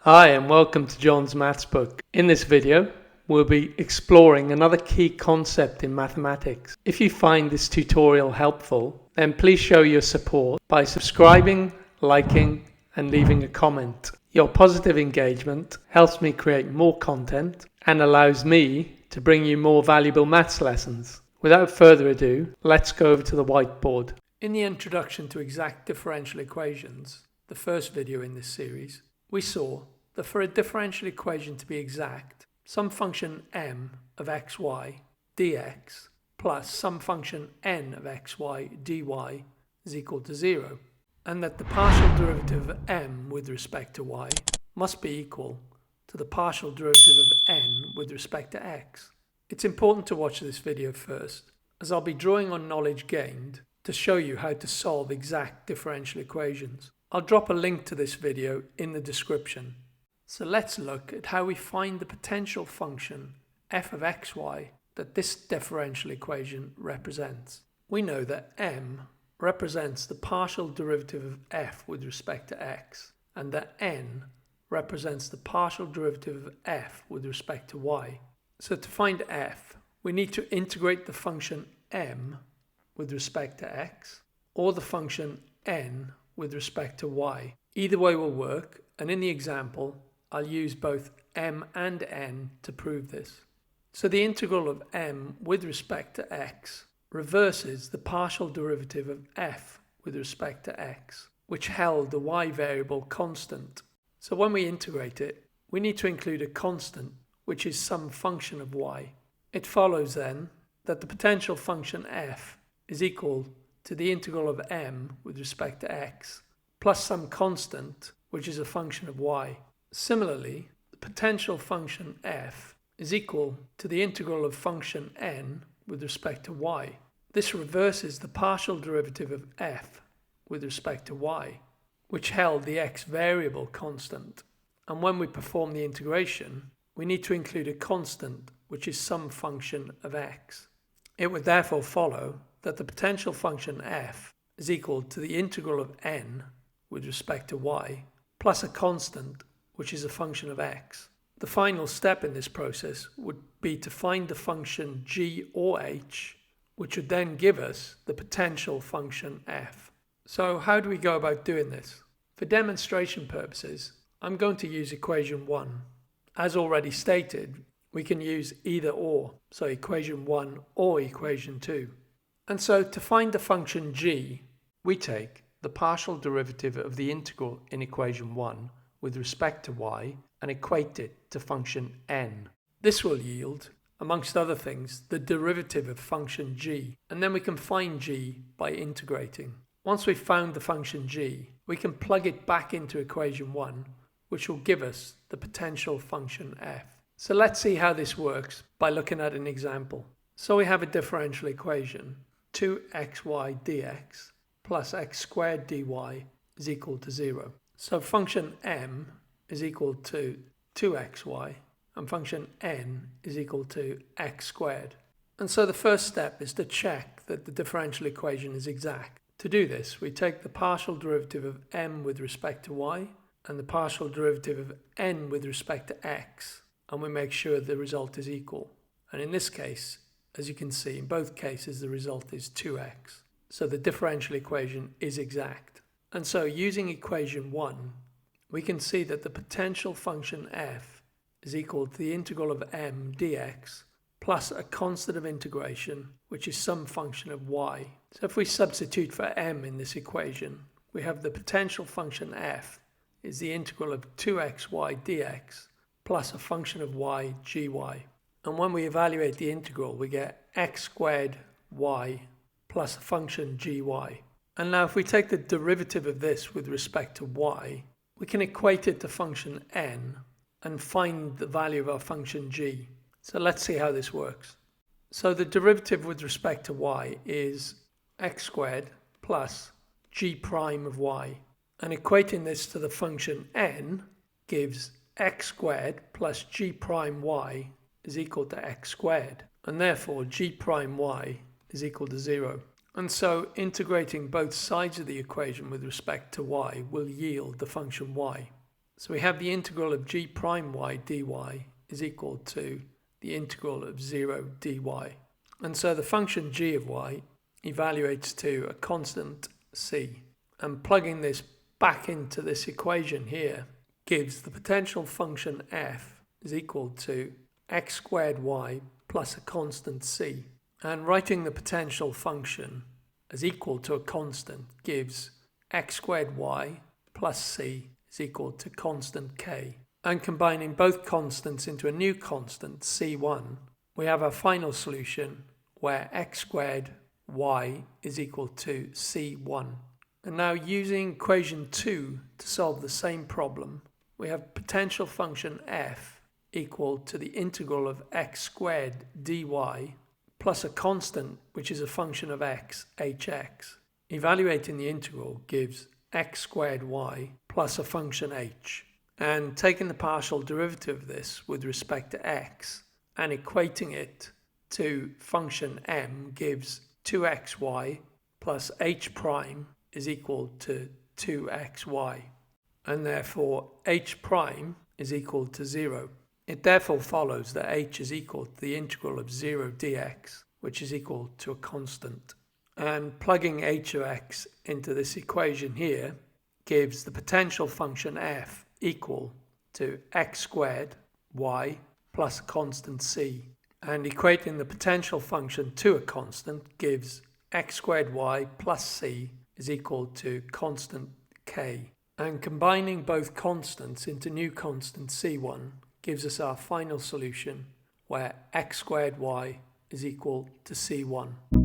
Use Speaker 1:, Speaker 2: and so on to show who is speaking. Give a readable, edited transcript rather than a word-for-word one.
Speaker 1: Hi and welcome to John's Maths Book. In this video, we'll be exploring another key concept in mathematics. If you find this tutorial helpful, then please show your support by subscribing, liking, and leaving a comment. Your positive engagement helps me create more content and allows me to bring you more valuable maths lessons. Without further ado, let's go over to the whiteboard. In the introduction to exact differential equations, the first video in this series, we saw that for a differential equation to be exact, some function m of xy dx plus some function n of xy dy is equal to 0, and that the partial derivative of m with respect to y must be equal to the partial derivative of n with respect to x. It's important to watch this video first, as I'll be drawing on knowledge gained to show you how to solve exact differential equations. I'll drop a link to this video in the description. So let's look at how we find the potential function f of xy that this differential equation represents. We know that m represents the partial derivative of f with respect to x, and that n represents the partial derivative of f with respect to y. So to find f, we need to integrate the function m with respect to x, or the function n with respect to y. Either way will work, and in the example, I'll use both m and n to prove this. So the integral of m with respect to x reverses the partial derivative of f with respect to x, which held the y variable constant. So when we integrate it, we need to include a constant, which is some function of y. It follows then that the potential function f is equal to the integral of m with respect to x plus some constant, which is a function of y. Similarly, the potential function f is equal to the integral of function n with respect to y. This reverses the partial derivative of f with respect to y, which held the x variable constant. And when we perform the integration, we need to include a constant, which is some function of x. It would therefore follow that the potential function f is equal to the integral of n with respect to y plus a constant, which is a function of x. The final step in this process would be to find the function g or h, which would then give us the potential function f. So how do we go about doing this? For demonstration purposes, I'm going to use equation 1. As already stated, we can use either or, so equation 1 or equation 2. And so to find the function g, we take the partial derivative of the integral in equation 1 with respect to y and equate it to function n. This will yield, amongst other things, the derivative of function g, and then we can find g by integrating. Once we've found the function g, we can plug it back into equation 1, which will give us the potential function f. So let's see how this works by looking at an example. So we have a differential equation, 2xy dx plus x squared dy is equal to 0. So function m is equal to 2xy and function n is equal to x squared. And so the first step is to check that the differential equation is exact. To do this, we take the partial derivative of m with respect to y and the partial derivative of n with respect to x, and we make sure the result is equal. And in this case, as you can see, in both cases the result is 2x. So the differential equation is exact. And so using equation 1, we can see that the potential function f is equal to the integral of m dx plus a constant of integration, which is some function of y. So if we substitute for m in this equation, we have the potential function f is the integral of 2xy dx plus a function of y gy. And when we evaluate the integral, we get x squared y plus a function gy. And now if we take the derivative of this with respect to y, we can equate it to function n and find the value of our function g. So let's see how this works. So the derivative with respect to y is x squared plus g prime of y. And equating this to the function n gives x squared plus g prime y is equal to x squared. And therefore g prime y is equal to 0. And so integrating both sides of the equation with respect to y will yield the function y. So we have the integral of g prime y dy is equal to the integral of 0 dy. And so the function g of y evaluates to a constant c. And plugging this back into this equation here gives the potential function f is equal to x squared y plus a constant c. And writing the potential function as equal to a constant gives x squared y plus c is equal to constant k. And combining both constants into a new constant, c1, we have our final solution where x squared y is equal to c1. And now using equation 2 to solve the same problem, we have potential function f equal to the integral of x squared dy plus a constant which is a function of x, hx. Evaluating the integral gives x squared y plus a function h. And taking the partial derivative of this with respect to x and equating it to function m gives 2xy plus h prime is equal to 2xy. And therefore h prime is equal to 0. It therefore follows that h is equal to the integral of 0 dx, which is equal to a constant. And plugging h of x into this equation here gives the potential function f equal to x squared y plus a constant c. And equating the potential function to a constant gives x squared y plus c is equal to constant k. And combining both constants into new constant c1 gives us our final solution where x squared y is equal to c1.